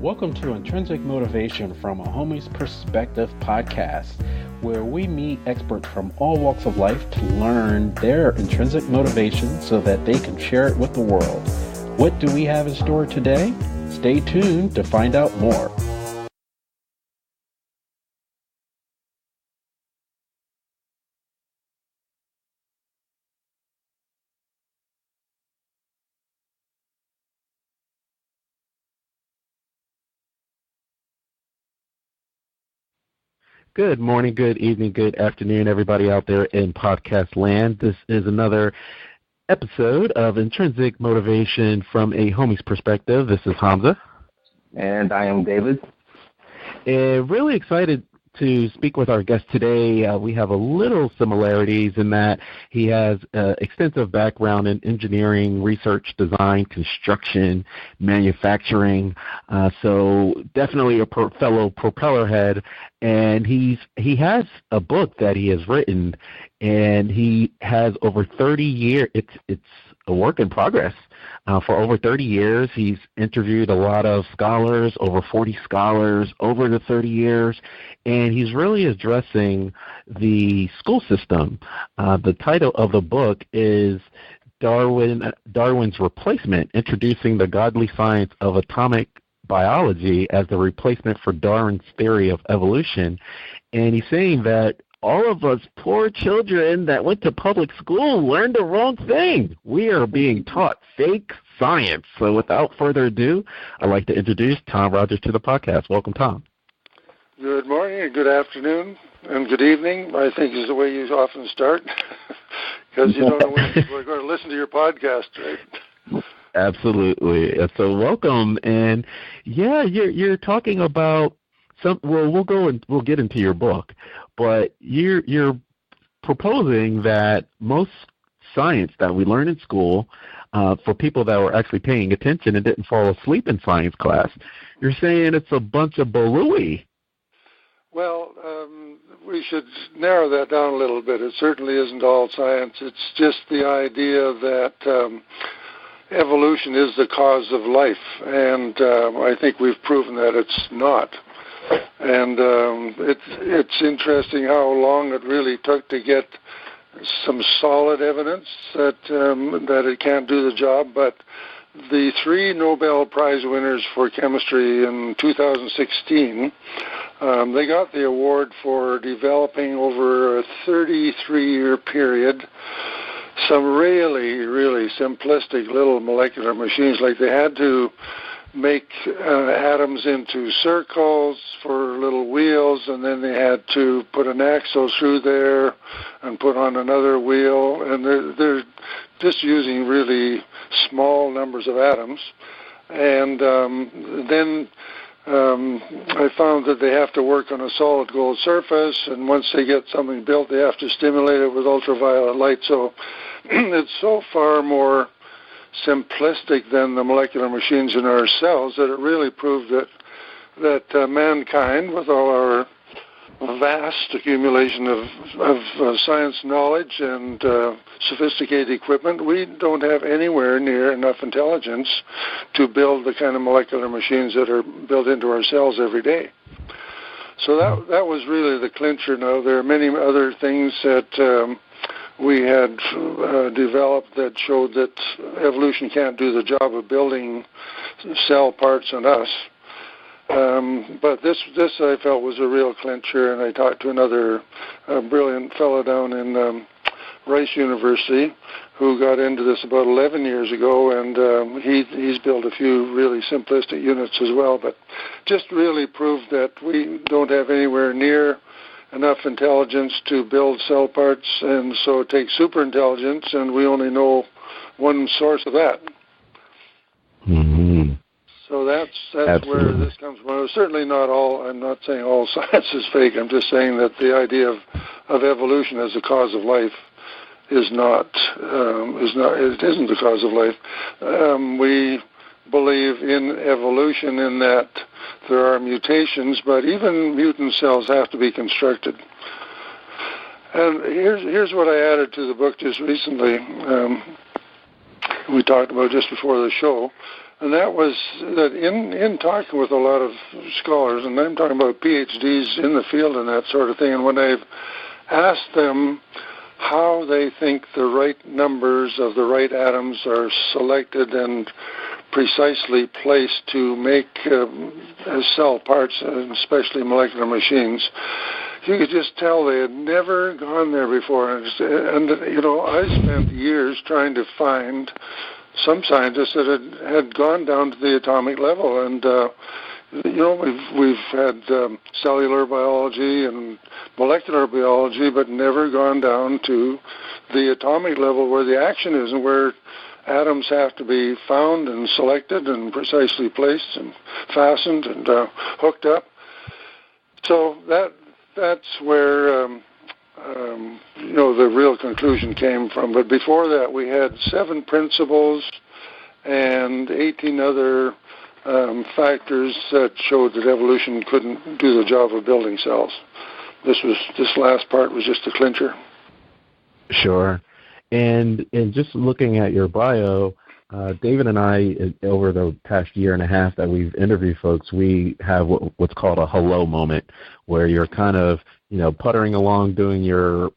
Welcome to Intrinsic Motivation from a Homie's Perspective podcast, where we meet experts from all walks of life to learn their intrinsic motivation so that they can share it with the world. What do we have in store today? Stay tuned to find out more. Good morning, good evening, good afternoon, everybody out there in podcast land. This is another episode of Intrinsic Motivation from a Homie's Perspective. This is Hamza. And I am David. And really excited to speak with our guest today. We have a little similarities in that he has extensive background in engineering, research, design, construction, manufacturing. So definitely a fellow propeller head. And he has a book that he has written, and he has over 30 years. It's a work in progress. For over 30 years, he's interviewed a lot of scholars, over 40 scholars over the 30 years, and he's really addressing the school system. The title of the book is Darwin's Replacement, Introducing the Godly Science of Atomic Biology as the Replacement for Darwin's Theory of Evolution. And he's saying that all of us poor children that went to public school learned the wrong thing. We are being taught fake science. So without further ado, I'd like to introduce Tom Rogers to the podcast. Welcome, Tom. Good morning, and good afternoon, and good evening, I think is the way you often start, because you don't know when people are going to listen to your podcast, right? Absolutely. So welcome. And yeah, you're talking about we'll get into your book, but you're proposing that most science that we learn in school, for people that were actually paying attention and didn't fall asleep in science class, you're saying it's a bunch of balooey. Well, we should narrow that down a little bit. It certainly isn't all science. It's just the idea that evolution is the cause of life, and I think we've proven that it's not. And it's interesting how long it really took to get some solid evidence that it can't do the job. But the 3 Nobel Prize winners for chemistry in 2016, they got the award for developing over a 33-year period some really, really simplistic little molecular machines. Like they had to make atoms into circles for little wheels, and then they had to put an axle through there and put on another wheel, and they're just using really small numbers of atoms. And then I found that they have to work on a solid gold surface, and once they get something built, they have to stimulate it with ultraviolet light. So it's so far more simplistic than the molecular machines in our cells that it really proved that mankind, with all our vast accumulation of science knowledge and sophisticated equipment, we don't have anywhere near enough intelligence to build the kind of molecular machines that are built into our cells every day. So that was really the clincher. Now, there are many other things that we had developed that showed that evolution can't do the job of building cell parts in us. But this I felt was a real clincher, and I talked to another brilliant fellow down in Rice University who got into this about 11 years ago, and he's built a few really simplistic units as well, but just really proved that we don't have anywhere near enough intelligence to build cell parts, and so it takes superintelligence, and we only know one source of that. Mm-hmm. So that's where this comes from. Certainly not all. I'm not saying all science is fake. I'm just saying that the idea of evolution as a cause of life is not. It isn't the cause of life. We believe in evolution in that there are mutations, but even mutant cells have to be constructed. And here's what I added to the book just recently. We talked about just before the show. And that was that in talking with a lot of scholars, and I'm talking about Ph.Ds. in the field and that sort of thing, and when I've asked them how they think the right numbers of the right atoms are selected and precisely placed to make cell parts, especially molecular machines, you could just tell they had never gone there before. And I spent years trying to find some scientists that had gone down to the atomic level, and we've had cellular biology and molecular biology, but never gone down to the atomic level where the action is and where atoms have to be found and selected and precisely placed and fastened and hooked up. So that's where the real conclusion came from. But before that, we had 7 principles and 18 other factors that showed that evolution couldn't do the job of building cells. This last part was just a clincher. Sure. And just looking at your bio, David and I, over the past year and a half that we've interviewed folks, we have what's called a holomoment, where you're kind of, puttering along doing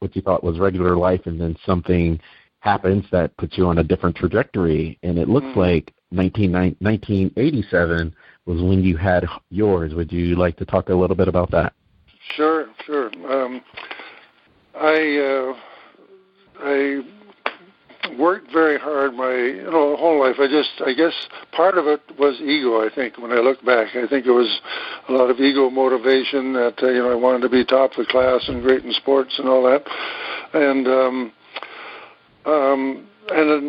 what you thought was regular life, and then something happens that puts you on a different trajectory. And it looks like 1987 was when you had yours. Would you like to talk a little bit about that? Sure. I worked very hard my whole life. I guess part of it was ego. I think when I look back, I think it was a lot of ego motivation that I wanted to be top of the class and great in sports and all that, and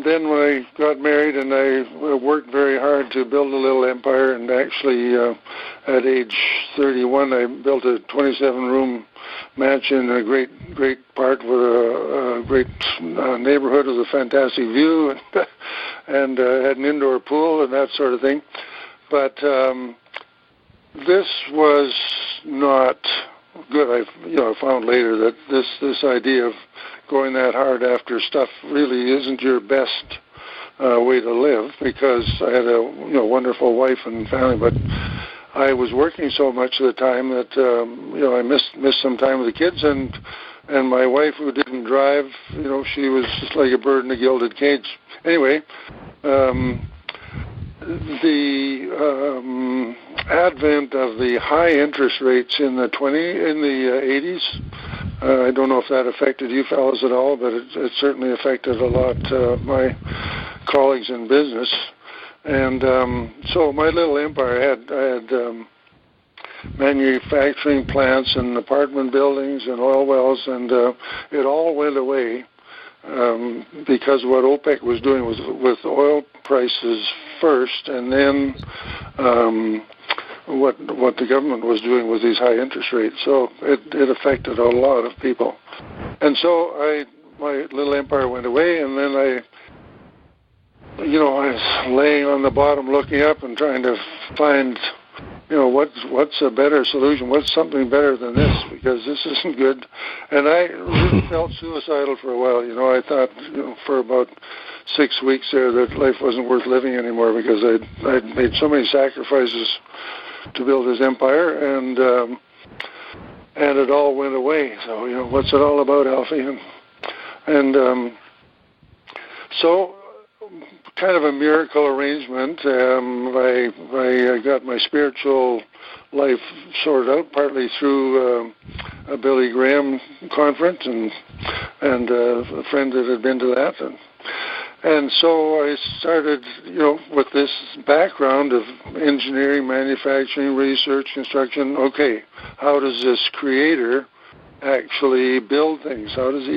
then when I got married and I worked very hard to build a little empire, and actually at age 31 I built a 27-room mansion in a great part with a great neighborhood with a fantastic view, and had an indoor pool and that sort of thing. But this was not good. I found later that this idea of going that hard after stuff really isn't your best way to live, because I had a wonderful wife and family, but I was working so much of the time that I missed some time with the kids, and my wife, who didn't drive, she was just like a bird in a gilded cage. Anyway, the advent of the high interest rates in the 80s. I don't know if that affected you fellows at all, but it certainly affected a lot my colleagues in business. And so my little empire, I had manufacturing plants and apartment buildings and oil wells, and it all went away because what OPEC was doing was with oil prices first, and then what the government was doing with these high interest rates. So it affected a lot of people. And so my little empire went away, and then I was laying on the bottom looking up and trying to find, what's a better solution? What's something better than this? Because this isn't good. And I really felt suicidal for a while. I thought, for about 6 weeks there that life wasn't worth living anymore, because I'd made so many sacrifices to build his empire, and it all went away. So, what's it all about, Alfie? And so, kind of a miracle arrangement. I got my spiritual life sorted out, partly through a Billy Graham conference and a friend that had been to that, and so I started, with this background of engineering, manufacturing, research, construction. Okay, how does this creator actually build things? How does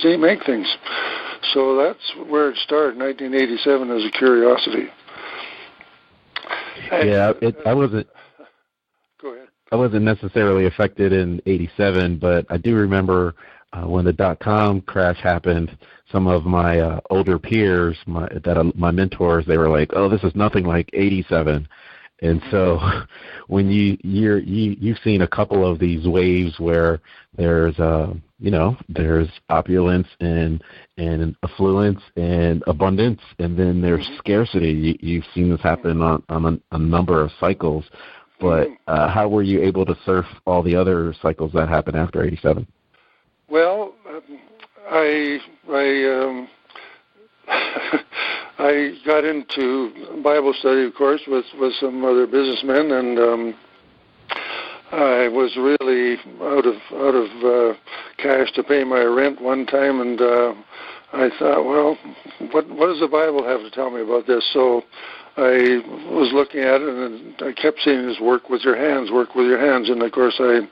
he make things? So that's where it started, 1987, as a curiosity. Yeah, I wasn't. Go ahead. I wasn't necessarily affected in '87, but I do remember when the .com crash happened. Some of my older peers, my mentors, they were like, "Oh, this is nothing like '87." And so, when you've seen a couple of these waves where there's there's opulence and affluence and abundance, and then there's scarcity. You've seen this happen on a number of cycles, but how were you able to surf all the other cycles that happened after 87? Well, I got into Bible study, of course, with some other businessmen, and I was really out of cash to pay my rent one time, and I thought, well, what does the Bible have to tell me about this? So I was looking at it, and I kept seeing this work with your hands, and of course I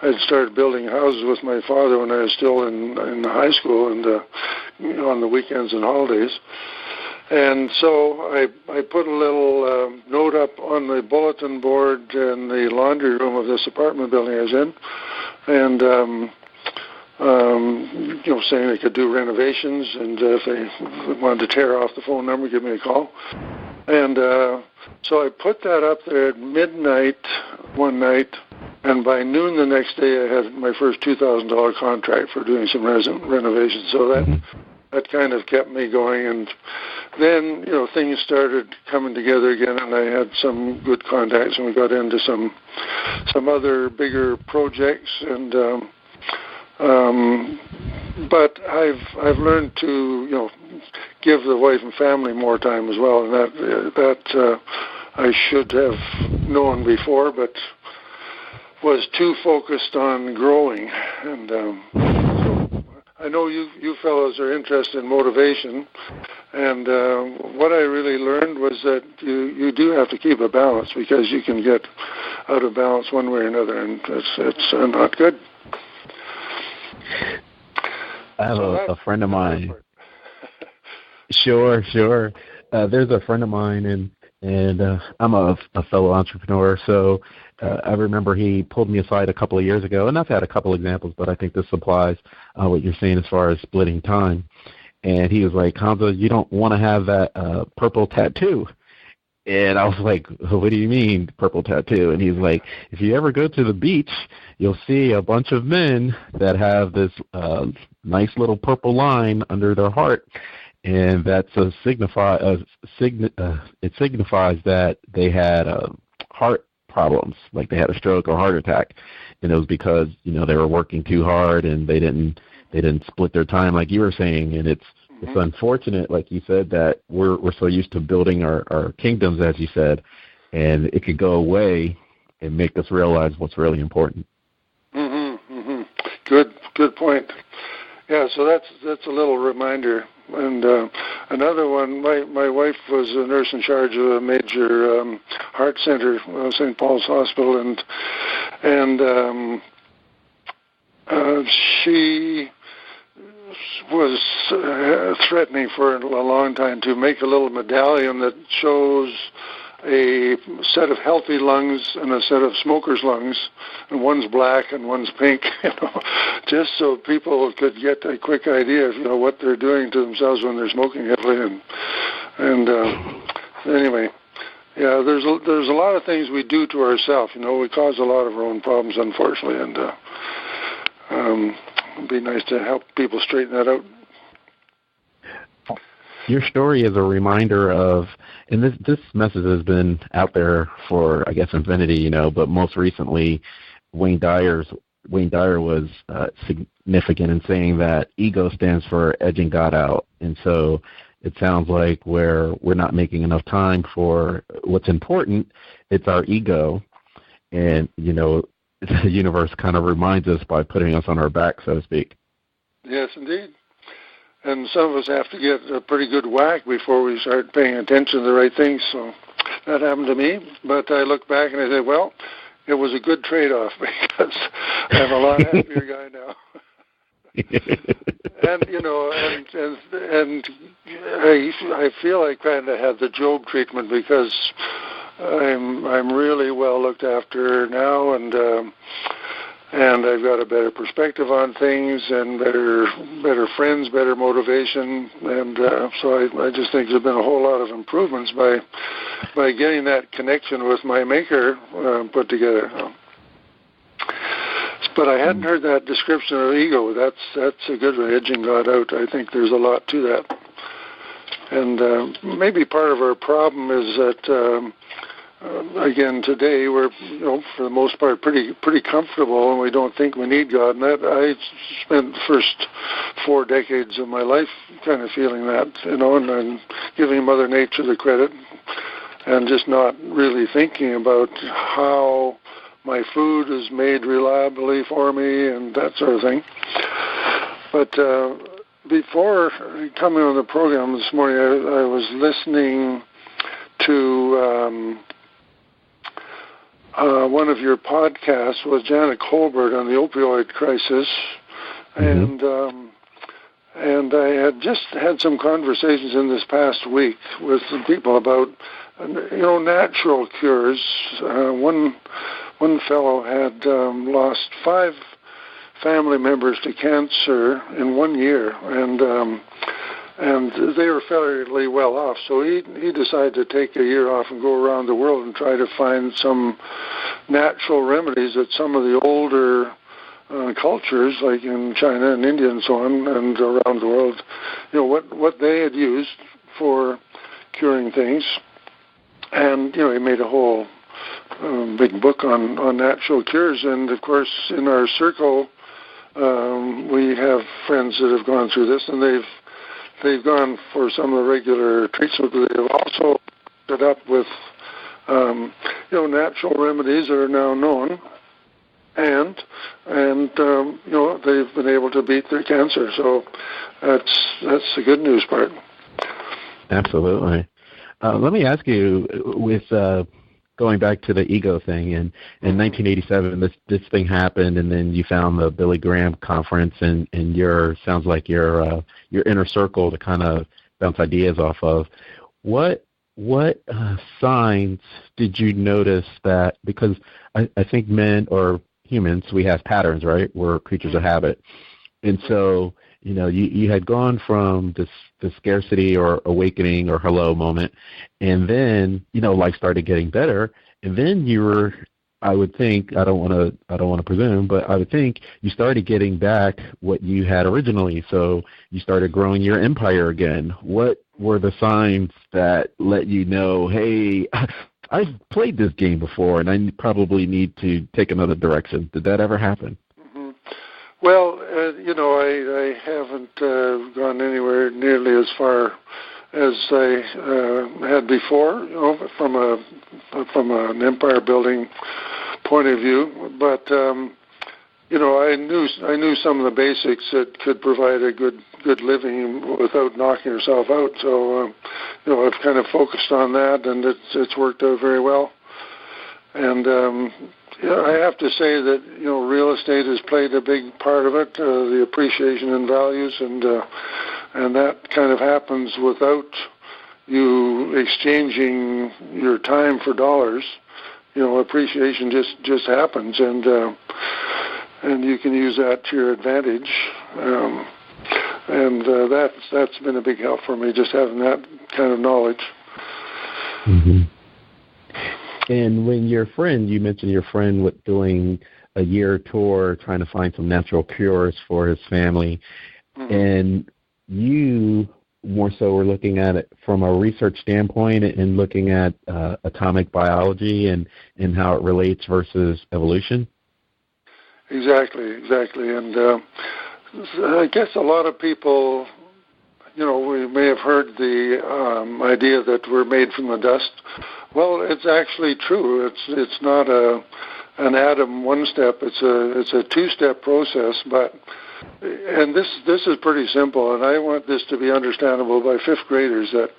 had started building houses with my father when I was still in high school, and on the weekends and holidays. And so I put a little note up on the bulletin board in the laundry room of this apartment building I was in, and saying they could do renovations, and if they wanted to tear off the phone number, give me a call. And so I put that up there at midnight one night, and by noon the next day I had my first $2,000 contract for doing some renovations. So that kind of kept me going, and then things started coming together again, and I had some good contacts, and we got into some other bigger projects, and but I've learned to give the wife and family more time as well, and that I should have known before, but was too focused on growing. And so I know you fellows are interested in motivation, and what I really learned was that you do have to keep a balance, because you can get out of balance one way or another, and it's not good. I have a friend of mine. Sure. There's a friend of mine, and I'm a fellow entrepreneur, so I remember he pulled me aside a couple of years ago, and I've had a couple examples, but I think this applies what you're saying as far as splitting time. And he was like, Hamza, you don't want to have that purple tattoo. And I was like, what do you mean, purple tattoo? And he's like, if you ever go to the beach, you'll see a bunch of men that have this nice little purple line under their heart, and that's it signifies that they had heart problems, like they had a stroke or heart attack, and it was because they were working too hard and they didn't split their time, like you were saying. And it's unfortunate, like you said, that we're so used to building our kingdoms, as you said, and it could go away and make us realize what's really important. Good point. Yeah, so that's a little reminder. And another one, my wife was a nurse in charge of a major heart center, St. Paul's Hospital, and she was threatening for a long time to make a little medallion that shows a set of healthy lungs and a set of smokers' lungs, and one's black and one's pink, just so people could get a quick idea of what they're doing to themselves when they're smoking heavily. And anyway, yeah, there's a lot of things we do to ourselves. We cause a lot of our own problems, unfortunately, and it'd be nice to help people straighten that out. Your story is a reminder of, and this message has been out there for, I guess, infinity, but most recently, Wayne Dyer was significant in saying that ego stands for edging God out. And so it sounds like we're not making enough time for what's important. It's our ego. And, the universe kind of reminds us by putting us on our back, so to speak. Yes, indeed. And some of us have to get a pretty good whack before we start paying attention to the right things. So that happened to me. But I look back and I say, well, it was a good trade-off, because I'm a lot happier guy now. and I feel I kind of had the Job treatment, because I'm really well looked after now, and I've got a better perspective on things, and better friends, better motivation, and so I just think there's been a whole lot of improvements by getting that connection with my Maker put together. But I hadn't heard that description of ego. That's a good one. Edging God out. I think there's a lot to that. And maybe part of our problem is that, again, today we're, for the most part, pretty comfortable, and we don't think we need God. And that I spent the first 4 decades of my life kind of feeling that, and giving Mother Nature the credit, and just not really thinking about how my food is made reliably for me and that sort of thing. But before coming on the program this morning, I was listening to one of your podcasts with Janet Colbert on the opioid crisis, and I had just had some conversations in this past week with some people about natural cures. One fellow had lost 5 family members to cancer in 1 year, and they were fairly well off. So he decided to take a year off and go around the world and try to find some natural remedies that some of the older cultures, like in China and India and so on, and around the world, what they had used for curing things. And he made a whole big book on natural cures. And of course, in our circle, we have friends that have gone through this, and they've gone for some of the regular treatments, but they've also put up with natural remedies that are now known, and they've been able to beat their cancer. So that's the good news part. Absolutely. Let me ask you, with going back to the ego thing, in 1987, this thing happened, and then you found the Billy Graham conference, and sounds like your inner circle to kind of bounce ideas off of. What signs did you notice that, because I think men or humans, we have patterns, right? We're creatures of habit. And so, you had gone from the scarcity or awakening or hello moment, and then, life started getting better, and then you were, I would think, I don't want to presume, but I would think you started getting back what you had originally. So you started growing your empire again. What were the signs that let you know, hey, I've played this game before, and I probably need to take another direction? Did that ever happen? Well, I haven't gone anywhere nearly as far as I had before, from an empire building point of view. But I knew some of the basics that could provide a good living without knocking yourself out. So I've kind of focused on that, and it's worked out very well. And I have to say that real estate has played a big part of it, the appreciation in values, and that kind of happens without you exchanging your time for dollars. Appreciation just happens, and you can use that to your advantage. And that's been a big help for me, just having that kind of knowledge. Mm-hmm. And when you mentioned your friend was doing a year tour trying to find some natural cures for his family, and you more so were looking at it from a research standpoint and looking at atomic biology and how it relates versus evolution? Exactly. And I guess a lot of people, we may have heard the idea that we're made from the dust. Well, it's actually true. It's not an atom one step. It's a 2-step process. And this is pretty simple. And I want this to be understandable by 5th graders that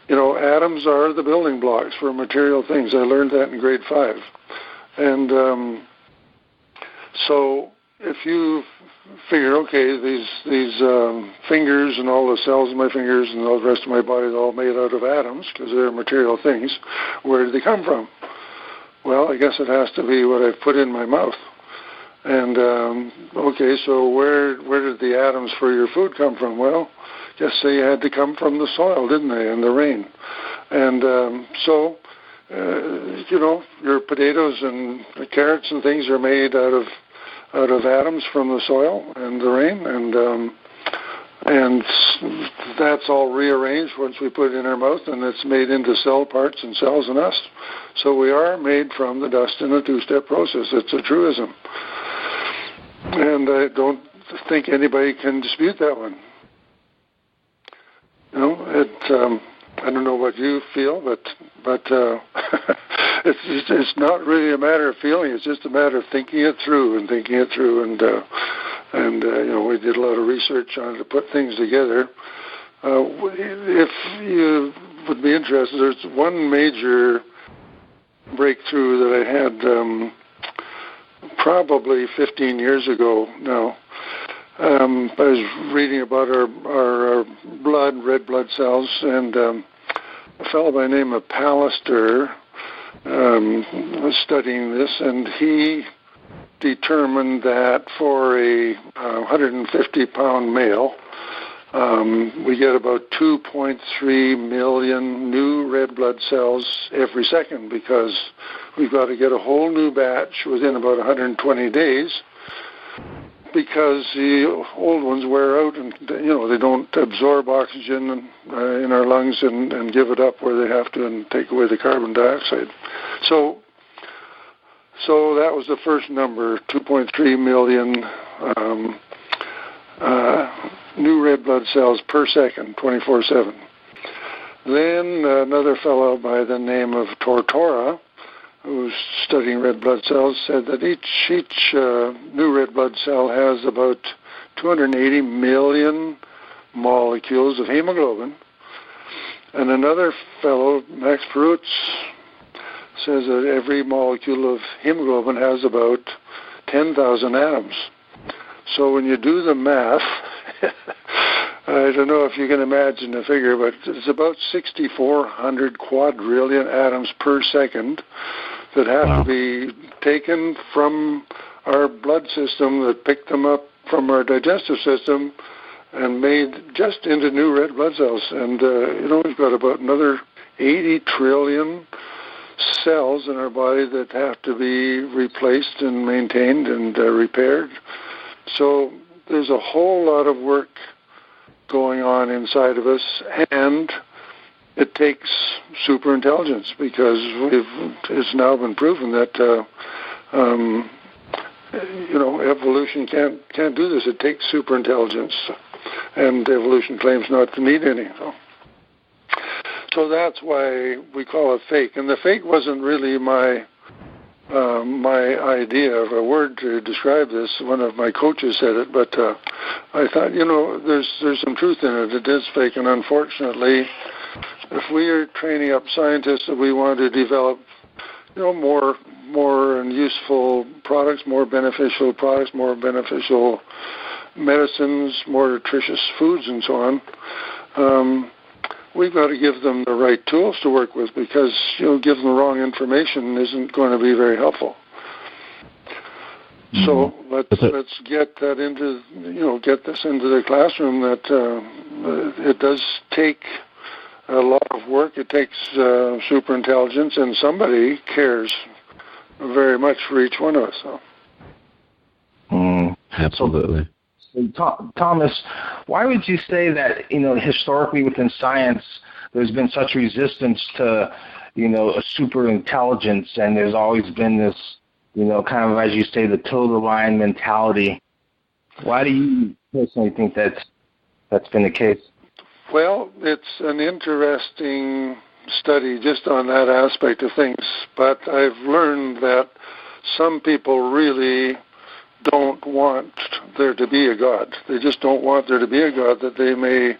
atoms are the building blocks for material things. I learned that in grade 5. And so if you figure, okay, these fingers and all the cells in my fingers and all the rest of my body is all made out of atoms because they're material things. Where did they come from? Well, I guess it has to be what I've put in my mouth. And okay, so where did the atoms for your food come from? Well, guess they had to come from the soil, didn't they, and the rain. And so your potatoes and carrots and things are made out of out of atoms from the soil and the rain, and that's all rearranged once we put it in our mouth, and it's made into cell parts and cells in us. So we are made from the dust in a two-step process. It's a truism. And I don't think anybody can dispute that one. You know, I don't know what you feel, but it's not really a matter of feeling. It's just a matter of thinking it through. And you know, we did a lot of research on it to put things together. If you would be interested, there's one major breakthrough that I had probably 15 years ago now. I was reading about our blood, red blood cells, and a fellow by the name of Pallister was studying this, and he determined that for a 150-pound male, we get about 2.3 million new red blood cells every second, because we've got to get a whole new batch within about 120 days, because the old ones wear out, and you know, they don't absorb oxygen in our lungs and give it up where they have to and take away the carbon dioxide. So that was the first number, 2.3 million new red blood cells per second, 24/7. Then another fellow by the name of Tortora, who was studying red blood cells, said that each new red blood cell has about 280 million molecules of hemoglobin. And another fellow, Max Perutz, says that every molecule of hemoglobin has about 10,000 atoms. So when you do the math, I don't know if you can imagine the figure, but it's about 6,400 quadrillion atoms per second that have to be taken from our blood system, that picked them up from our digestive system and made just into new red blood cells. And, you know, we've got about another 80 trillion cells in our body that have to be replaced and maintained and repaired. So there's a whole lot of work going on inside of us, and it takes super intelligence, because it's now been proven that you know, evolution can't do this. It takes super intelligence, and evolution claims not to need any. So that's why we call it fake. And the fake wasn't really my idea of a word to describe this. One of my coaches said it, but I thought, you know, there's some truth in it. It is fake, and unfortunately, if we are training up scientists that we want to develop, you know, more and useful products, more beneficial medicines, more nutritious foods, and so on, we've got to give them the right tools to work with, because, you know, give them the wrong information isn't going to be very helpful. Mm-hmm. So let's get that into, you know, get this into the classroom, that it does take a lot of work. It takes super intelligence, and somebody cares very much for each one of us. So. Absolutely. Thomas, why would you say that, you know, historically within science there's been such resistance to, you know, a super intelligence, and there's always been this, you know, kind of, as you say, the toe-the-line mentality? Why do you personally think that's been the case? Well, it's an interesting study just on that aspect of things, but I've learned that some people really don't want there to be a God. They just don't want there to be a God that they may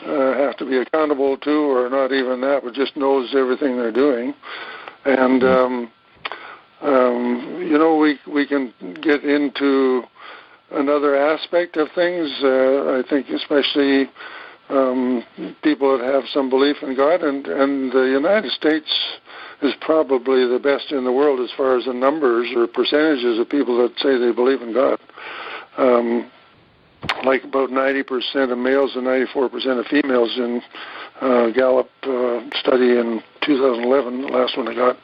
have to be accountable to, or not even that, but just knows everything they're doing. And, you know, we can get into another aspect of things. I think especially people that have some belief in God, and the United States is probably the best in the world as far as the numbers or percentages of people that say they believe in God. Like about 90% of males and 94% of females in Gallup study in 2011, the last one I got.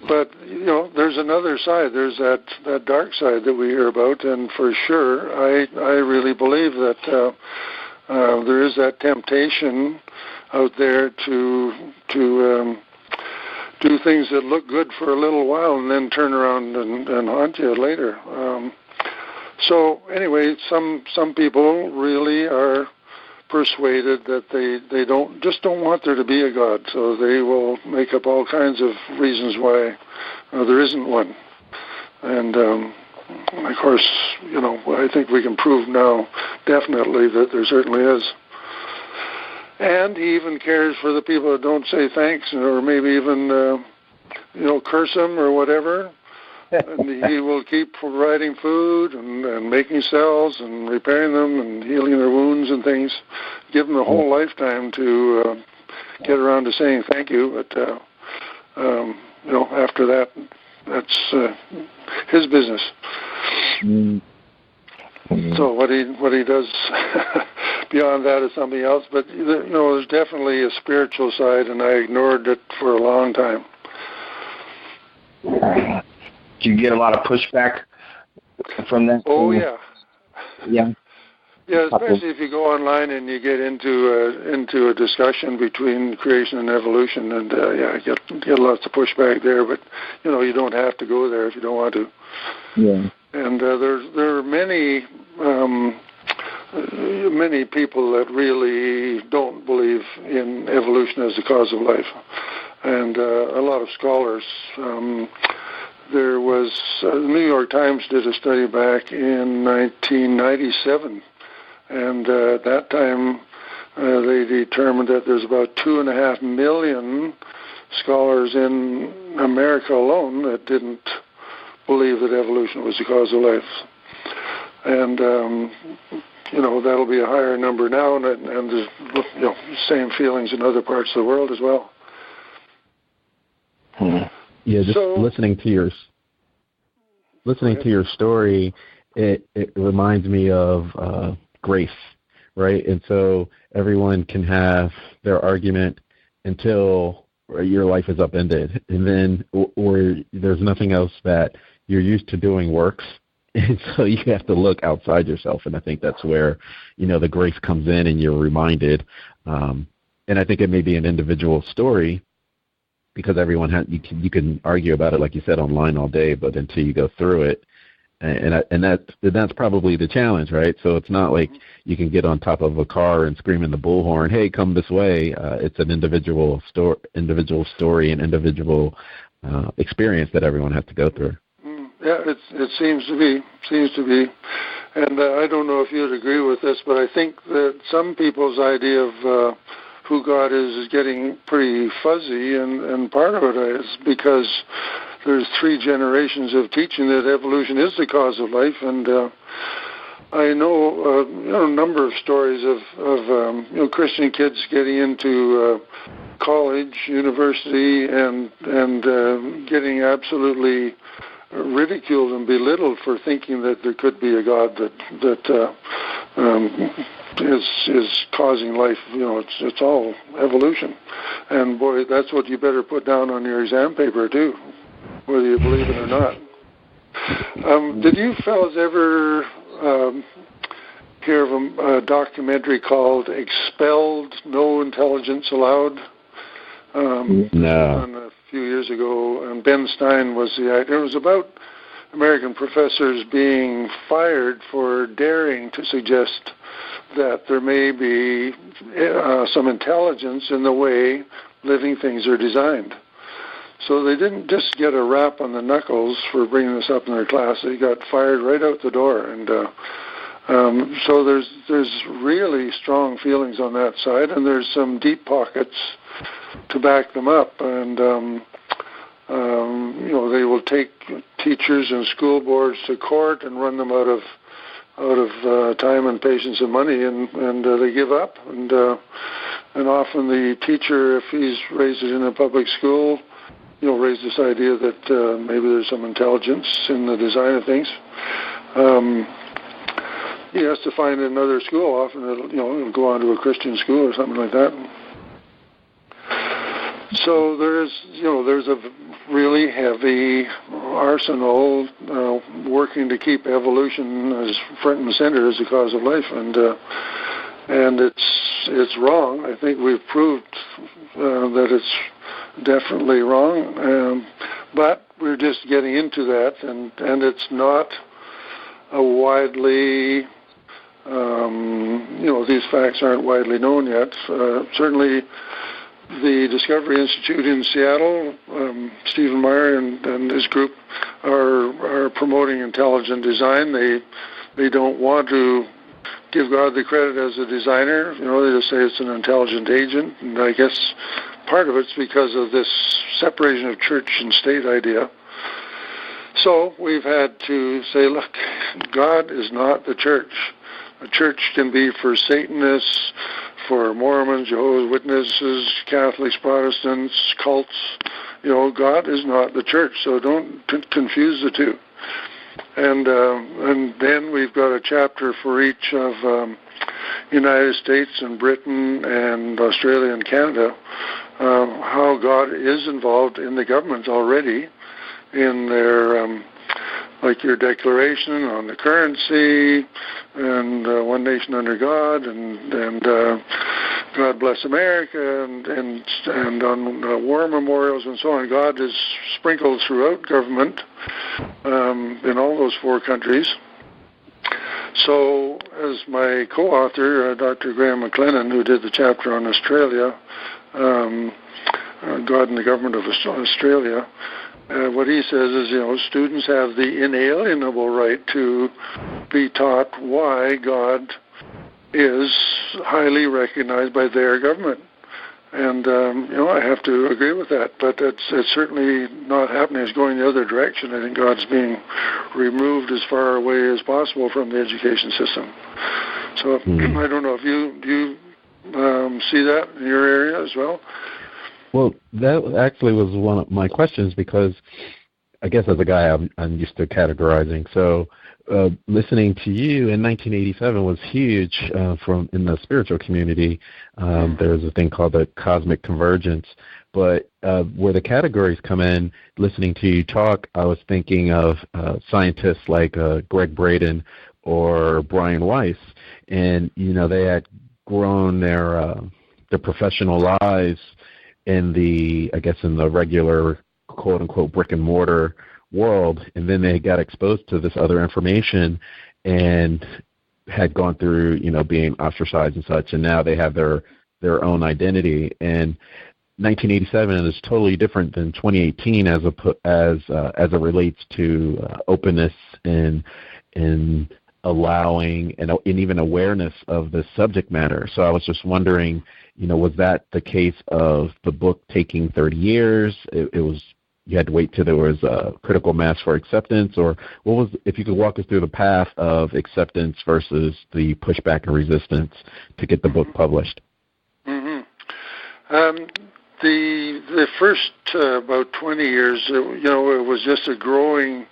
But, there's another side. There's that dark side that we hear about, and for sure, I really believe that there is that temptation out there to do things that look good for a little while and then turn around and haunt you later. So anyway, some people really are persuaded that they don't want there to be a God, so they will make up all kinds of reasons why there isn't one. And of course, I think we can prove now definitely that there certainly is. And he even cares for the people that don't say thanks, or maybe even curse them or whatever. And he will keep providing food and making cells and repairing them and healing their wounds and things. Give them a whole lifetime to get around to saying thank you. But after that, that's his business. So what he does beyond that is something else. But there's definitely a spiritual side, and I ignored it for a long time. Do you get a lot of pushback from that? Oh, yeah. Yeah. Yeah, especially if you go online and you get into a discussion between creation and evolution, and get lots of pushback there. But you don't have to go there if you don't want to. Yeah. And there are many people that really don't believe in evolution as the cause of life, and a lot of scholars. There was the New York Times did a study back in 1997, and at that time they determined that there's about 2.5 million scholars in America alone that didn't believe that evolution was the cause of life. And that'll be a higher number now, and there's same feelings in other parts of the world as well. Yeah, just listening to your story, it reminds me of grace, right? And so everyone can have their argument until your life is upended, and then or there's nothing else that you're used to doing works, and so you have to look outside yourself. And I think that's where the grace comes in, and you're reminded. And I think it may be an individual story, because everyone you can argue about it, like you said, online all day, but until you go through it, and that's probably the challenge, right? So it's not like you can get on top of a car and scream in the bullhorn, "Hey, come this way." It's an individual story, and individual experience that everyone has to go through. Yeah, it seems to be, and I don't know if you'd agree with this, but I think that some people's idea of who God is getting pretty fuzzy, and part of it is because there's 3 generations of teaching that evolution is the cause of life, and I know a number of stories of Christian kids getting into college, university, and getting absolutely ridiculed and belittled for thinking that there could be a God that is causing life. It's all evolution, and boy, that's what you better put down on your exam paper too, whether you believe it or not. Did you fellas ever hear of a documentary called "Expelled, No Intelligence Allowed"? No. On a few years ago, and Ben Stein was the actor. It was about American professors being fired for daring to suggest that there may be some intelligence in the way living things are designed. So they didn't just get a rap on the knuckles for bringing this up in their class. They got fired right out the door. And so there's really strong feelings on that side, and there's some deep pockets to back them up. And they will take teachers and school boards to court and run them out of time and patience and money, and they give up. And often the teacher, if he's raised in a public school, raise this idea that maybe there's some intelligence in the design of things. He has to find another school. Often it'll go on to a Christian school or something like that. So there's a really heavy arsenal working to keep evolution as front and center as the cause of life, and it's wrong. I think we've proved that it's definitely wrong, but we're just getting into that, and it's not a widely, these facts aren't widely known yet. Certainly, the Discovery Institute in Seattle, Stephen Meyer and his group are promoting intelligent design. They don't want to give God the credit as a designer. They just say it's an intelligent agent, and I guess part of it's because of this separation of church and state idea. So we've had to say, look, God is not the church. A church can be for Satanists, for Mormons, Jehovah's Witnesses, Catholics, Protestants, cults. God is not the church, so don't confuse the two. And then we've got a chapter for each of United States and Britain and Australia and Canada, how God is involved in the governments already in their, like your declaration on the currency and one nation under God and God bless America and on war memorials and so on. God is sprinkled throughout government in all those four countries. So as my co-author, Dr. Graham McLennan, who did the chapter on Australia, God and the Government of Australia, what he says is, students have the inalienable right to be taught why God is highly recognized by their government. And, I have to agree with that, but it's certainly not happening. It's going the other direction. I think God's being removed as far away as possible from the education system. So I don't know if you see that in your area as well? Well, that actually was one of my questions because I guess as a guy I'm used to categorizing. So listening to you in 1987 was huge in the spiritual community. There's a thing called the cosmic convergence. But where the categories come in, listening to you talk, I was thinking of scientists like Greg Braden or Brian Weiss. And, they had grown their professional lives in the regular quote unquote brick and mortar world, and then they got exposed to this other information and had gone through, being ostracized and such, and now they have their own identity. And 1987 is totally different than 2018 as it relates to openness and allowing and even awareness of the subject matter. So I was just wondering, was that the case of the book taking 30 years? It was, you had to wait till there was a critical mass for acceptance, or what was, if you could walk us through the path of acceptance versus the pushback and resistance to get the book published? Mm-hmm. The first about 20 years, it was just a growing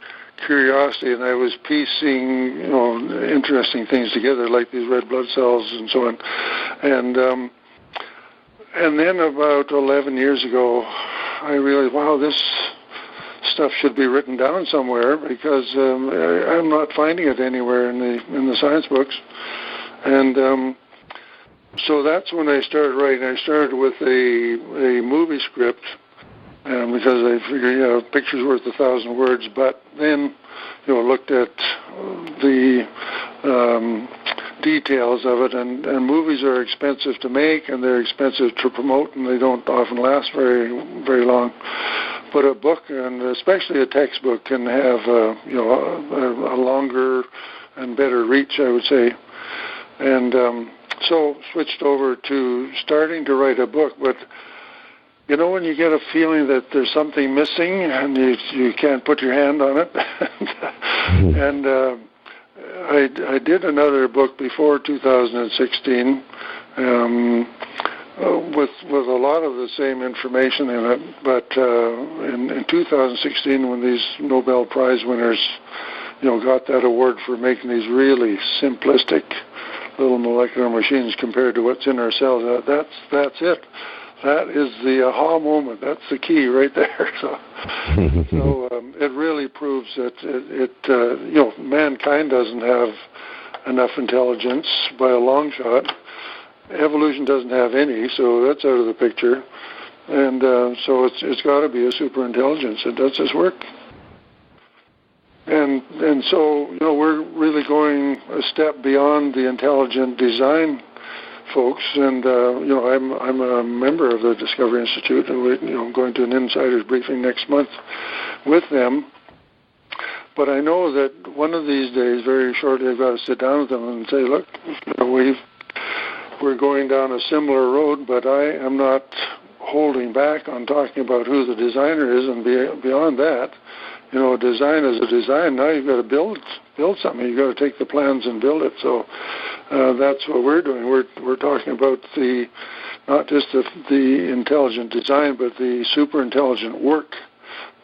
curiosity, and I was piecing, interesting things together, like these red blood cells and so on. And then about 11 years ago, I realized, wow, this stuff should be written down somewhere because I'm not finding it anywhere in the science books. And so that's when I started writing. I started with a movie script because I figured, picture's worth 1,000 words. But then, looked at the details of it, and movies are expensive to make and they're expensive to promote, and they don't often last very, very long. But a book, and especially a textbook, can have a longer and better reach, I would say. And so switched over to starting to write a book. But when you get a feeling that there's something missing and you can't put your hand on it, and I did another book before 2016 with a lot of the same information in it, but in 2016, when these Nobel Prize winners, got that award for making these really simplistic little molecular machines compared to what's in our cells, that's it. that is the holomoment. That's the key right there. So it really proves that mankind doesn't have enough intelligence by a long shot. Evolution doesn't have any, so that's out of the picture. And so it's got to be a super intelligence that does this work. And so we're really going a step beyond the intelligent design folks. And I'm a member of the Discovery Institute, and we're going to an insider's briefing next month with them. But I know that one of these days, very shortly, I've got to sit down with them and say, look, we're going down a similar road, but I am not holding back on talking about who the designer is, and beyond that, design is a design. Now you've got to build something. You've got to take the plans and build it. So that's what we're doing. We're talking about not just the intelligent design, but the super intelligent work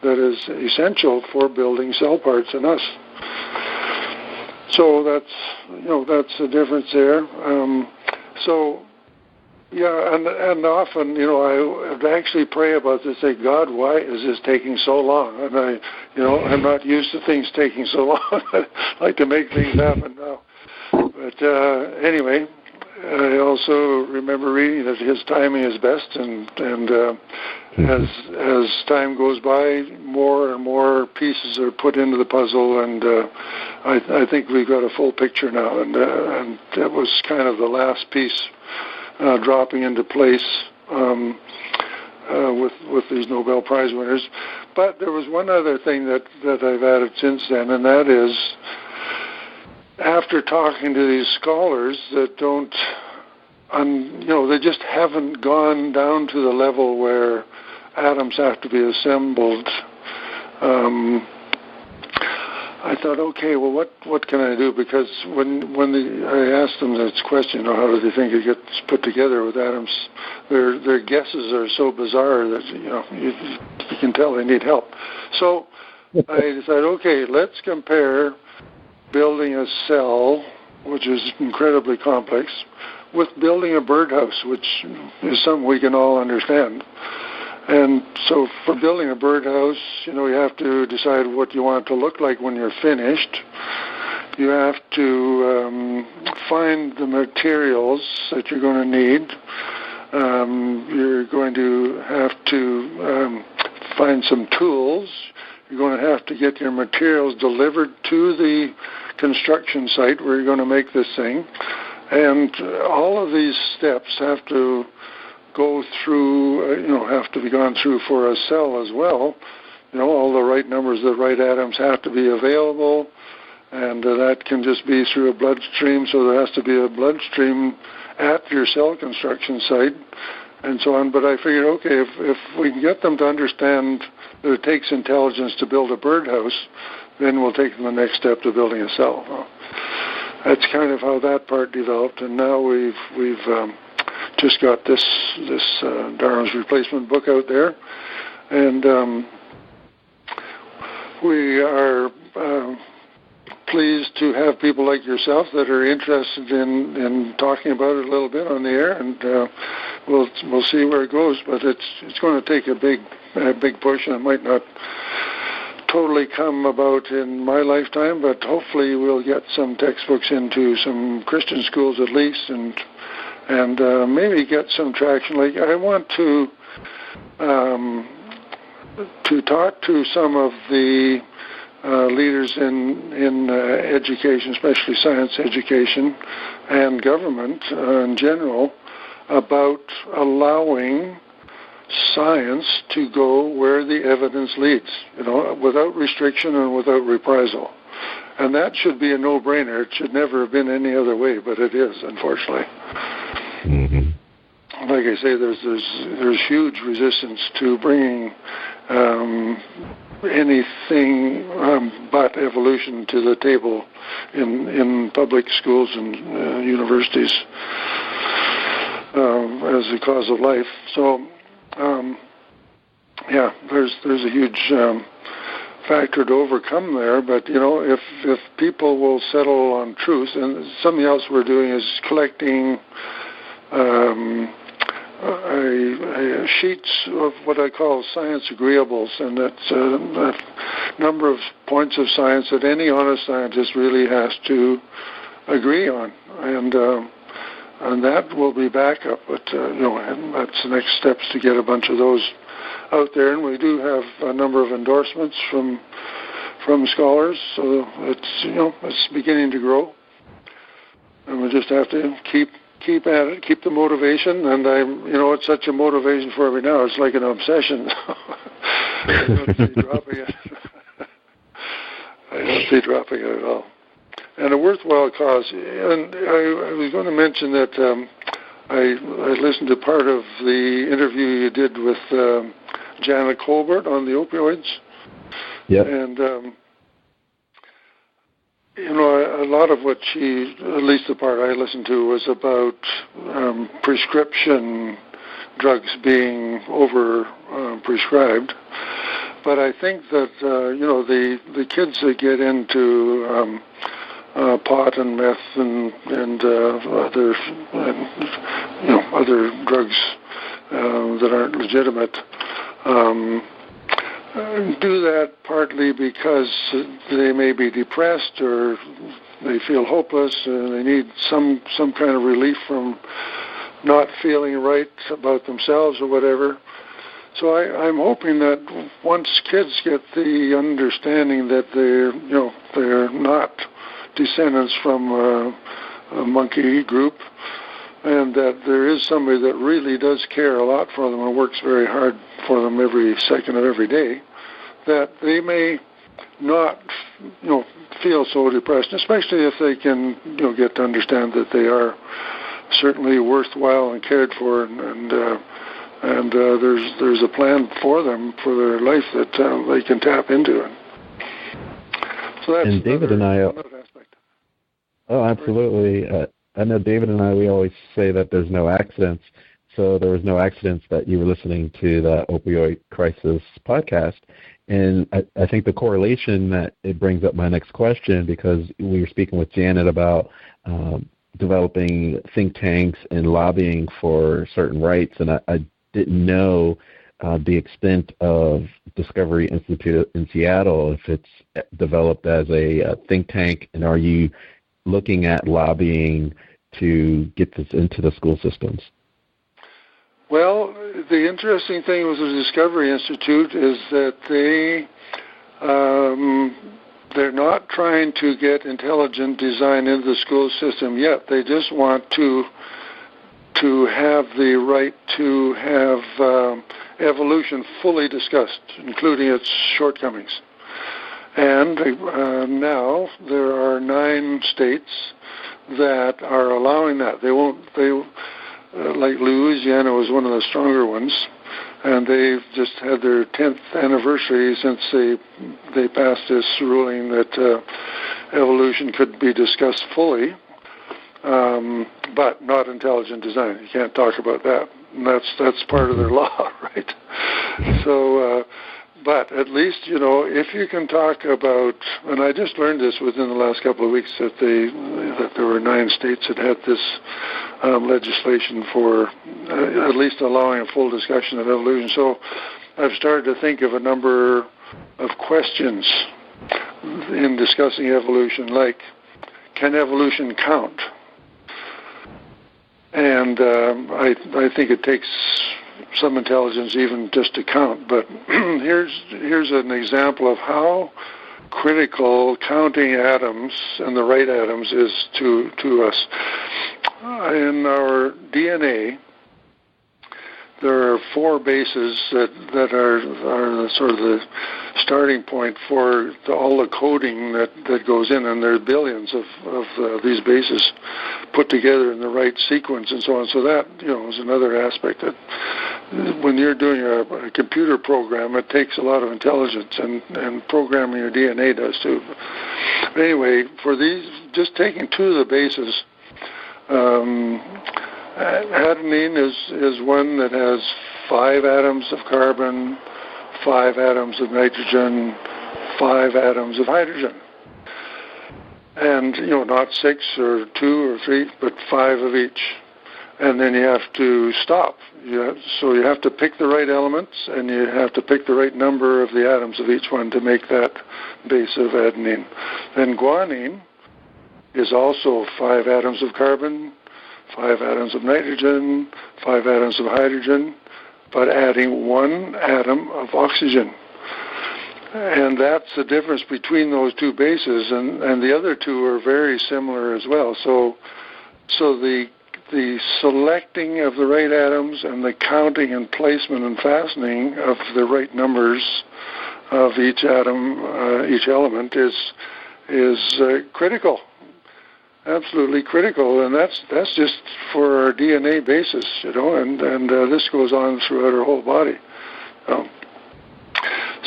that is essential for building cell parts in us. So that's the difference there. And often, I actually pray about this, say, God, why is this taking so long? And I'm not used to things taking so long. I like to make things happen now. But anyway, I also remember reading that His timing is best, and as time goes by, more and more pieces are put into the puzzle, and I think we've got a full picture now, and that was kind of the last piece dropping into place with these Nobel Prize winners. But there was one other thing that I've added since then, and that is, after talking to these scholars that don't, they just haven't gone down to the level where atoms have to be assembled. I thought, okay, well, what can I do? Because when I asked them this question, how do they think it gets put together with atoms? Their guesses are so bizarre that you can tell they need help. So I decided, okay, let's compare building a cell, which is incredibly complex, with building a birdhouse, which is something we can all understand. And so for building a birdhouse, you have to decide what you want it to look like when you're finished. You have to find the materials that you're going to need. You're going to have to find some tools. You're going to have to get your materials delivered to the construction site where you're going to make this thing. And all of these steps have to go through, have to be gone through for a cell as well. All the right numbers, the right atoms have to be available, and that can just be through a bloodstream, so there has to be a bloodstream at your cell construction site, and so on. But I figured, okay, if we can get them to understand that it takes intelligence to build a birdhouse, then we'll take them the next step to building a cell. Well, that's kind of how that part developed, and now we've just got this Darwin's Replacement book out there, and we are pleased to have people like yourself that are interested in talking about it a little bit on the air, and we'll see where it goes. But it's going to take a big push, and it might not totally come about in my lifetime, but hopefully we'll get some textbooks into some Christian schools at least, and maybe get some traction. Like, I want to talk to some of the leaders in education, especially science education and government in general, about allowing science to go where the evidence leads, without restriction and without reprisal. And that should be a no-brainer. It should never have been any other way, but it is, unfortunately. Mm-hmm. Like I say, there's huge resistance to bringing anything but evolution to the table in public schools and universities as a cause of life. So, there's a huge factor to overcome there. But if people will settle on truth, and something else we're doing is collecting sheets of what I call science agreeables, and that's a number of points of science that any honest scientist really has to agree on, and that will be backup. But and that's the next steps to get a bunch of those out there, and we do have a number of endorsements from scholars, so it's beginning to grow, and we just have to keep at it, keep the motivation, and it's such a motivation for me now. It's like an obsession. I don't see dropping it. I don't see dropping it at all. And a worthwhile cause. And I was going to mention that I listened to part of the interview you did with Janet Colbert on the opioids. Yep. And a lot of what she, at least the part I listened to, was about prescription drugs being over prescribed. But I think that the kids that get into pot and meth and other drugs that aren't legitimate do that partly because they may be depressed or they feel hopeless and they need some kind of relief from not feeling right about themselves or whatever. So I'm hoping that once kids get the understanding that they're not descendants from a monkey group, and that there is somebody that really does care a lot for them and works very hard for them every second of every day, that they may not, feel so depressed, especially if they can, get to understand that they are certainly worthwhile and cared for, and there's a plan for them for their life that they can tap into. So that's and David and I. Aspect. Oh, absolutely. I know David and I, we always say that there's no accidents. So there was no accidents that you were listening to the Opioid Crisis podcast. And I think the correlation that it brings up my next question, because we were speaking with Janet about developing think tanks and lobbying for certain rights, and I didn't know the extent of Discovery Institute in Seattle, if it's developed as a think tank, and are you looking at lobbying to get this into the school systems? Well, the interesting thing with the Discovery Institute is that they're not trying to get intelligent design into the school system yet. They just want to have the right to have evolution fully discussed, including its shortcomings. And now there are 9 states that are allowing that. Like Louisiana was one of the stronger ones, and they've just had their 10th anniversary since they passed this ruling that evolution could be discussed fully, but not intelligent design. You can't talk about that. And that's part of their law, right? So, but at least, if you can talk about, and I just learned this within the last couple of weeks, that there were 9 states that had this legislation for at least allowing a full discussion of evolution. So I've started to think of a number of questions in discussing evolution, like, can evolution count? And I think it takes some intelligence even just to count. But here's an example of how critical counting atoms and the right atoms is to us. In our DNA, there are 4 bases that are sort of the starting point for all the coding that goes in, and there are billions of these bases put together in the right sequence and so on. So that, is another aspect that when you're doing a computer program, it takes a lot of intelligence, and programming your DNA does too. But anyway, for these, just taking 2 of the bases, adenine is one that has 5 atoms of carbon, 5 atoms of nitrogen, 5 atoms of hydrogen. And, not 6 or 2 or 3, but 5 of each. And then you have to stop. So you have to pick the right elements, and you have to pick the right number of the atoms of each one to make that base of adenine. Then guanine is also 5 atoms of carbon, 5 atoms of nitrogen, 5 atoms of hydrogen, but adding 1 atom of oxygen. And that's the difference between those two bases, and the other two are very similar as well. So the selecting of the right atoms and the counting and placement and fastening of the right numbers of each atom, each element is critical, absolutely critical, and that's just for our DNA basis, and this goes on throughout our whole body.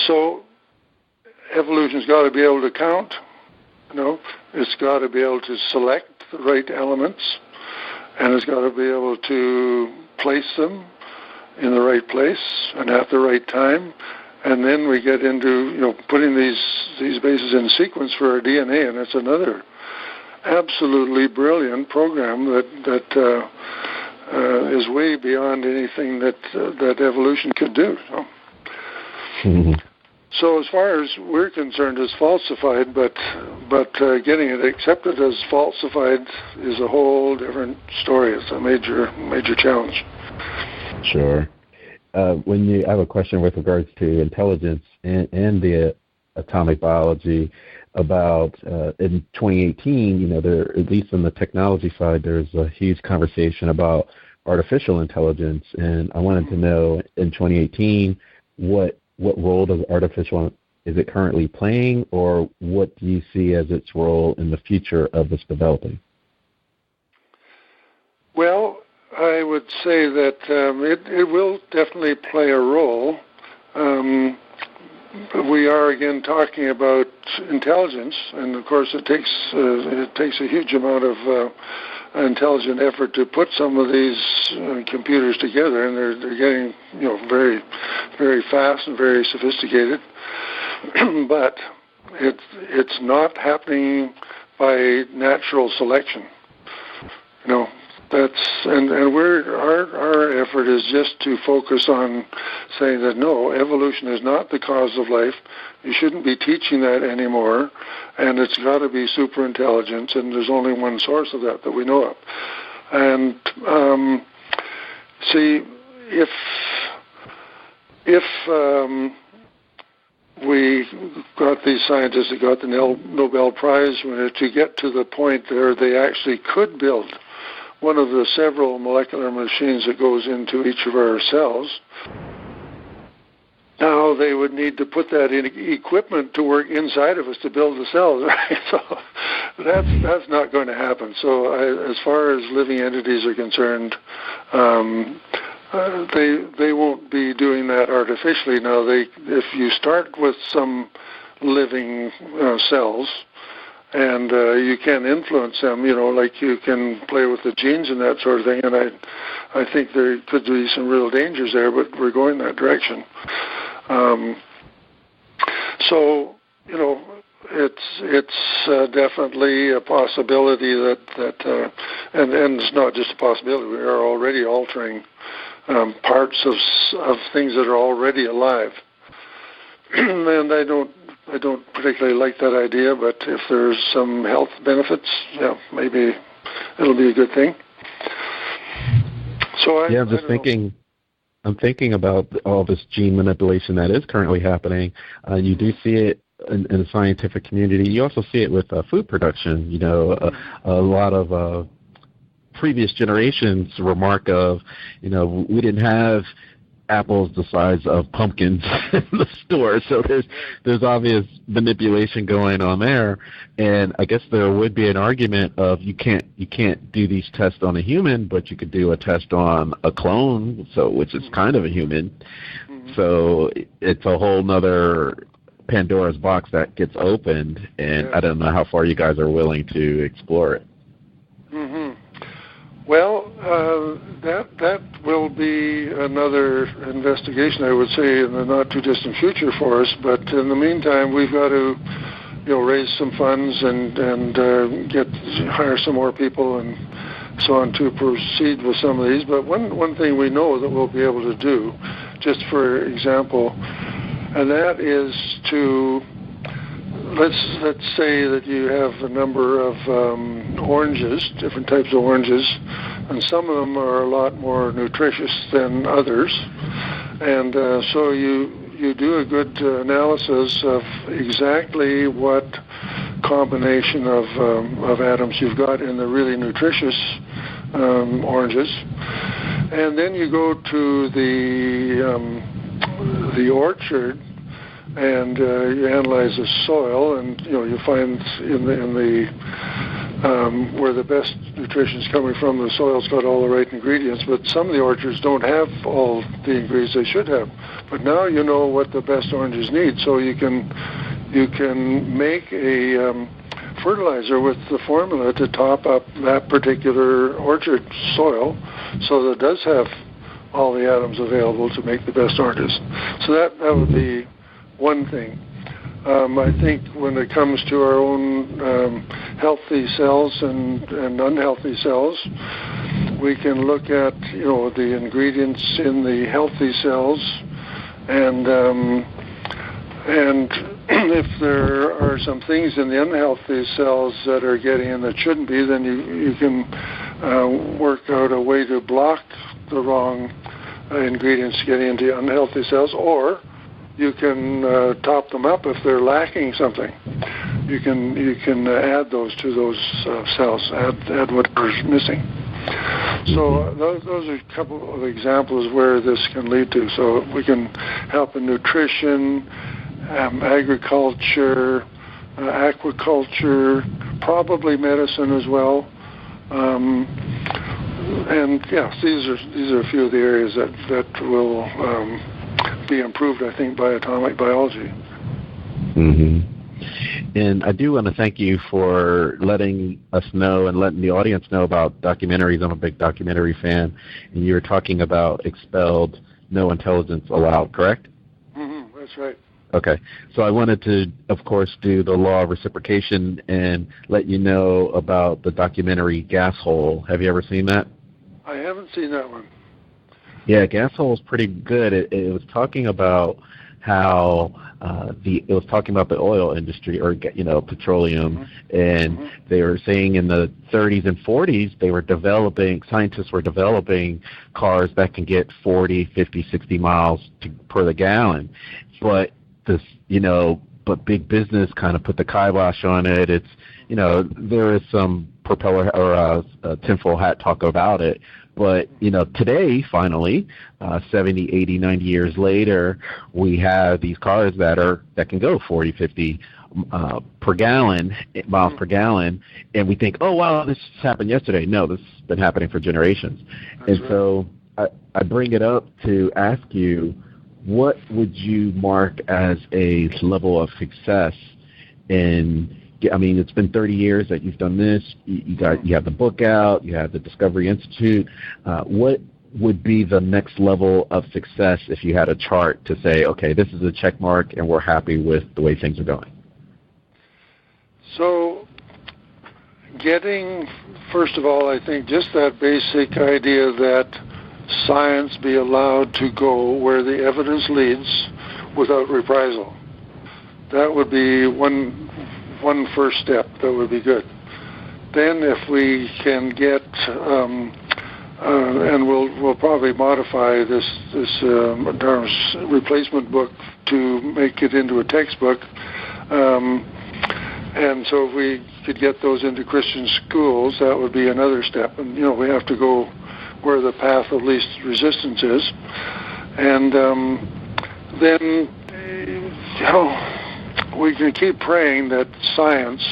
So evolution's got to be able to count, it's got to be able to select the right elements, and it's got to be able to place them in the right place and at the right time. And then we get into putting these bases in sequence for our DNA, and it's another absolutely brilliant program that is way beyond anything that evolution could do. So as far as we're concerned, it's falsified, but getting it accepted as falsified is a whole different story. It's a major challenge. Sure. I have a question with regards to intelligence and the atomic biology about in 2018, there, at least on the technology side, there's a huge conversation about artificial intelligence, and I wanted to know in 2018 what role does is it currently playing, or what do you see as its role in the future of this developing? Well, I would say that it will definitely play a role. We are again talking about intelligence, and of course it takes a huge amount of intelligent effort to put some of these computers together, and they're getting very, very fast and very sophisticated. But it's not happening by natural selection. And our effort is just to focus on saying that no, evolution is not the cause of life. You shouldn't be teaching that anymore, and it's got to be superintelligence, and there's only one source of that we know of. And see, if we got these scientists that got the Nobel Prize to get to the point where they actually could build one of the several molecular machines that goes into each of our cells, now they would need to put that in equipment to work inside of us to build the cells, right? So that's not going to happen. So as far as living entities are concerned, they won't be doing that artificially. Now, if you start with some living cells, and you can influence them, like you can play with the genes and that sort of thing. And I think there could be some real dangers there, but we're going that direction. So it's definitely a possibility that and it's not just a possibility. We are already altering parts of things that are already alive, and I don't particularly like that idea, but if there's some health benefits, maybe it'll be a good thing. So I'm thinking about all this gene manipulation that is currently happening. You do see it in the scientific community. You also see it with food production. A lot of previous generations remark of, we didn't have apples the size of pumpkins in the store, so there's obvious manipulation going on there, and I guess there would be an argument of you can't do these tests on a human, but you could do a test on a clone, which is kind of a human. Mm-hmm. So it's a whole nother Pandora's box that gets opened, and I don't know how far you guys are willing to explore it. Mm-hmm. Well, that will be another investigation, I would say, in the not-too-distant future for us. But in the meantime, we've got to, raise some funds and hire some more people and so on to proceed with some of these. But one thing we know that we'll be able to do, just for example, and that is to let's say that you have a number of oranges, different types of oranges, and some of them are a lot more nutritious than others, and so you do a good analysis of exactly what combination of atoms you've got in the really nutritious oranges, and then you go to the orchard and you analyze the soil, and you find in the where the best nutrition is coming from, the soil's got all the right ingredients, but some of the orchards don't have all the ingredients they should have. But now you know what the best oranges need, so you can make a fertilizer with the formula to top up that particular orchard soil, so that it does have all the atoms available to make the best oranges. So that would be one thing. I think when it comes to our own healthy cells and unhealthy cells, we can look at the ingredients in the healthy cells, and if there are some things in the unhealthy cells that are getting in that shouldn't be, then you can work out a way to block the wrong ingredients getting into unhealthy cells, or you can top them up if they're lacking something. You can add those to those cells, add whatever's missing. So those are a couple of examples where this can lead to. So we can help in nutrition, agriculture, aquaculture, probably medicine as well. And yeah, these are a few of the areas that will be improved, I think, by atomic biology. Mm-hmm. And I do want to thank you for letting us know and letting the audience know about documentaries. I'm a big documentary fan, and you were talking about Expelled, No Intelligence Allowed, correct? Mm-hmm, that's right. Okay. So I wanted to, of course, do the law of reciprocation and let you know about the documentary Gas Hole. Have you ever seen that? I haven't seen that one. Yeah, Gas Hole is pretty good. It was talking about how it was talking about the oil industry, or petroleum, and they were saying in the 30s and 40s scientists were developing cars that can get 40, 50, 60 miles per the gallon, but but big business kind of put the kibosh on it. It's there is some propeller or tinfoil hat talk about it. But, today, finally, 70, 80, 90 years later, we have these cars that can go 40, 50 miles per gallon, and we think, oh, wow, this happened yesterday. No, this has been happening for generations. That's right. So I bring it up to ask you, what would you mark as a level of success in? I mean, it's been 30 years that you've done this. You have the book out. You have the Discovery Institute. What would be the next level of success if you had a chart to say, okay, this is a check mark, and we're happy with the way things are going? So, first of all, I think just that basic idea that science be allowed to go where the evidence leads without reprisal. That would be one first step. That would be good. Then if we can get, and we'll probably modify this Darwin's replacement book to make it into a textbook, and so if we could get those into Christian schools, that would be another step. And we have to go where the path of least resistance is, and then we can keep praying that science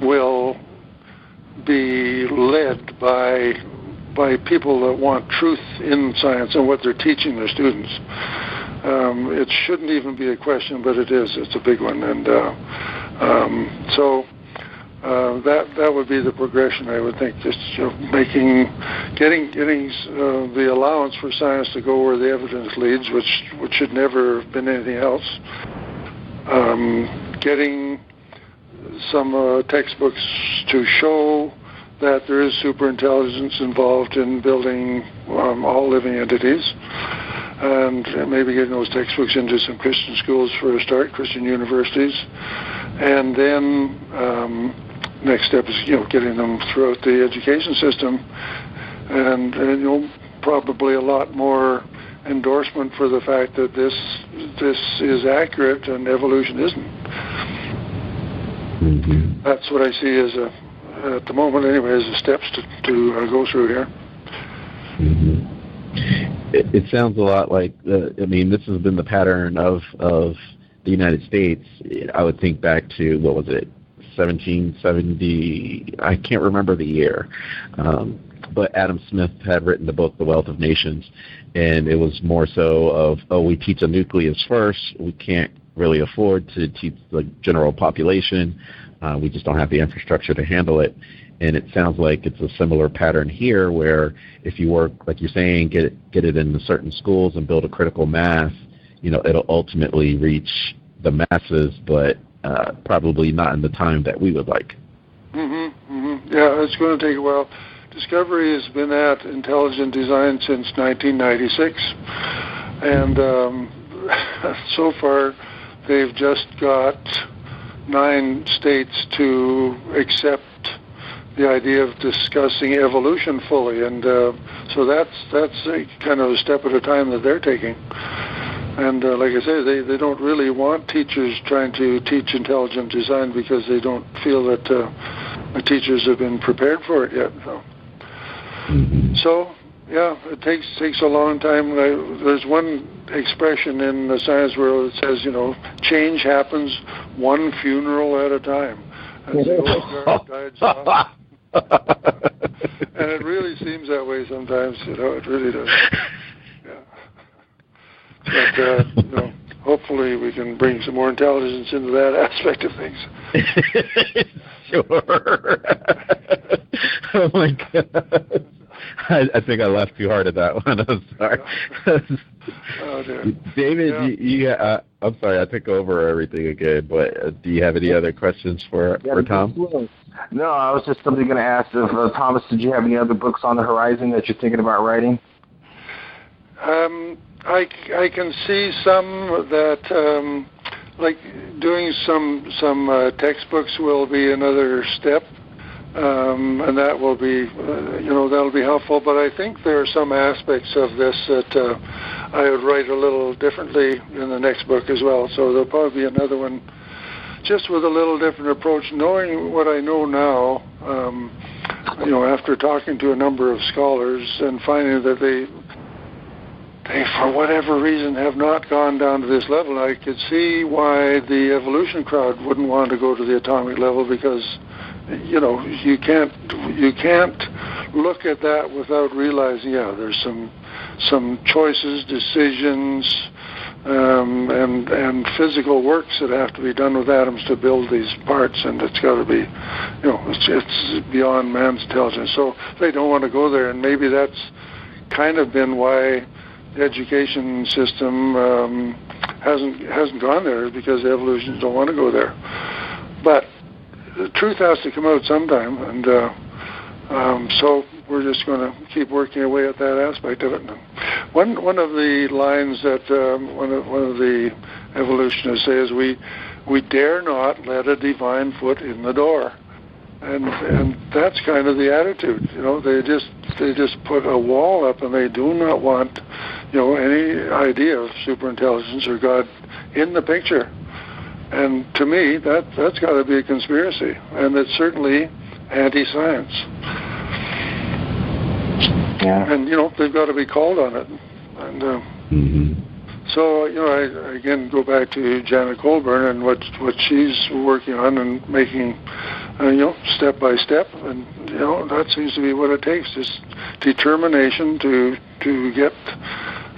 will be led by people that want truth in science and what they're teaching their students. It shouldn't even be a question, but it is. It's a big one, and so that would be the progression, I would think. Just getting the allowance for science to go where the evidence leads, which should never have been anything else. Getting some textbooks to show that there is superintelligence involved in building all living entities, and maybe getting those textbooks into some Christian schools for a start, Christian universities, and then next step is getting them throughout the education system, and probably a lot more endorsement for the fact that this is accurate and evolution isn't. Mm-hmm. That's what I see as at the moment anyway, as the steps to go through here. Mm-hmm. It sounds a lot like, this has been the pattern of the United States. I would think back to, 1770, I can't remember the year, but Adam Smith had written the book, The Wealth of Nations, and it was more so of, we teach a nucleus first, we can't really afford to teach the general population, we just don't have the infrastructure to handle it. And it sounds like it's a similar pattern here, where if you work, like you're saying, get it into certain schools and build a critical mass, it'll ultimately reach the masses, but probably not in the time that we would like. Mm-hmm, mm-hmm. Yeah, it's going to take a while. Discovery has been at intelligent design since 1996, and so far they've just got 9 states to accept the idea of discussing evolution fully, and so that's a kind of a step at a time that they're taking. And like I say, they don't really want teachers trying to teach intelligent design because they don't feel that the teachers have been prepared for it yet. So yeah, it takes a long time. There's one expression in the science world that says, change happens one funeral at a time. As the old guard dies off. And it really seems that way sometimes, it really does. Yeah. But, hopefully we can bring some more intelligence into that aspect of things. Sure. Oh, my God. I think I laughed too hard at that one. I'm sorry. Oh, dear. David, I'm sorry, I took over everything again, but do you have any other questions for Tom? No, I was just simply going to ask if, Thomas, did you have any other books on the horizon that you're thinking about writing? I can see some that, like doing some textbooks will be another step, and that will be, that'll be helpful. But I think there are some aspects of this that I would write a little differently in the next book as well. So there'll probably be another one, just with a little different approach, knowing what I know now. After talking to a number of scholars and finding that they for whatever reason have not gone down to this level. I could see why the evolution crowd wouldn't want to go to the atomic level, because you can't look at that without realizing there's some choices, decisions, and physical works that have to be done with atoms to build these parts, and it's got to be it's beyond man's intelligence. So they don't want to go there, and maybe that's kind of been why the education system hasn't gone there, because the evolutionists don't want to go there. But the truth has to come out sometime, and so we're just going to keep working away at that aspect of it. One of the lines that one of the evolutionists say is, we dare not let a divine foot in the door. And that's kind of the attitude. They just put a wall up, and they do not want any idea of superintelligence or God in the picture. And to me, that's got to be a conspiracy, and it's certainly anti-science. Yeah. And they've got to be called on it. And so I again go back to Janet Colburn and what she's working on and making. Step by step, and that seems to be what it takes, just determination to get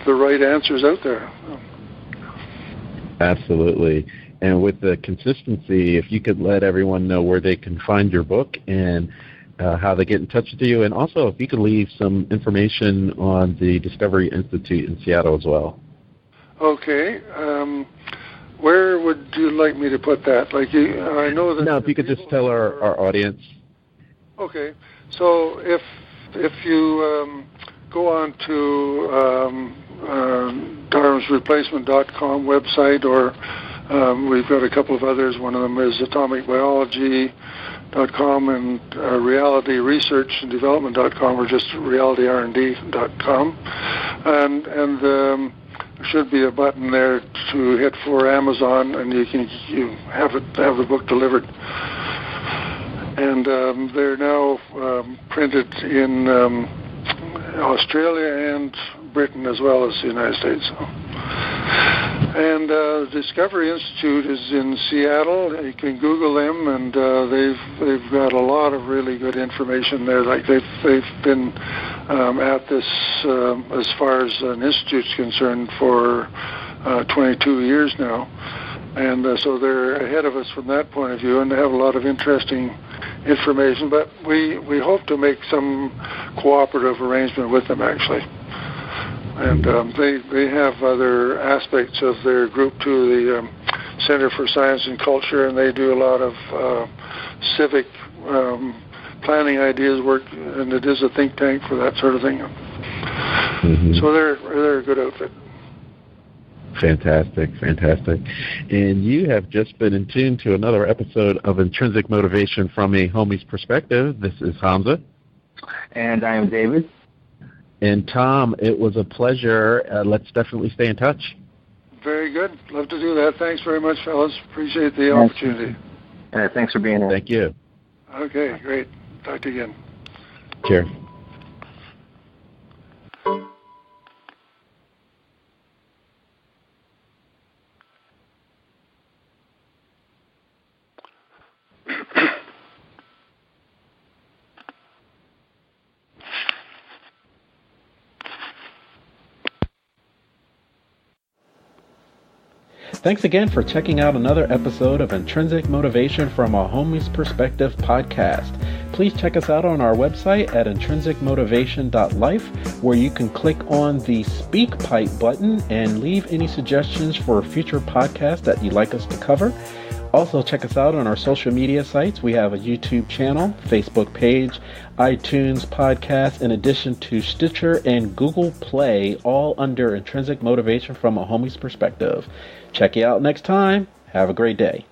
the right answers out there. Absolutely. And with the consistency, if you could let everyone know where they can find your book and how they get in touch with you, and also if you could leave some information on the Discovery Institute in Seattle as well. Okay. Where would you like me to put that? I know that. No, if you could just tell our audience. Okay, so if you go on to darwinsreplacement.com website, or we've got a couple of others. One of them is atomicbiology.com and realityresearchanddevelopment.com, or just realityrnd.com, and there should be a button there to hit for Amazon, and you have the book delivered. And they're now printed in Australia and Britain as well as the United States. And the Discovery Institute is in Seattle. You can Google them, and they've got a lot of really good information there. Like they've been at this as far as an institute's concerned for 22 years now, and so they're ahead of us from that point of view, and they have a lot of interesting information. But we hope to make some cooperative arrangement with them, actually. And they have other aspects of their group too, the Center for Science and Culture, and they do a lot of civic planning ideas work, and it is a think tank for that sort of thing. Mm-hmm. So they're a good outfit. Fantastic. And you have just been in tune to another episode of Intrinsic Motivation from a Homie's Perspective. This is Hamza. And I am David. And Tom, it was a pleasure. Let's definitely stay in touch. Very good. Love to do that. Thanks very much, fellas. Appreciate the opportunity. Thanks for being here. Thank you. Okay, great. Talk to you again. Cheers. Thanks again for checking out another episode of Intrinsic Motivation from a Homie's Perspective podcast. Please check us out on our website at intrinsicmotivation.life, where you can click on the Speak Pipe button and leave any suggestions for future podcasts that you'd like us to cover. Also, check us out on our social media sites. We have a YouTube channel, Facebook page, iTunes podcast, in addition to Stitcher and Google Play, all under Intrinsic Motivation from a Homie's Perspective. Check you out next time. Have a great day.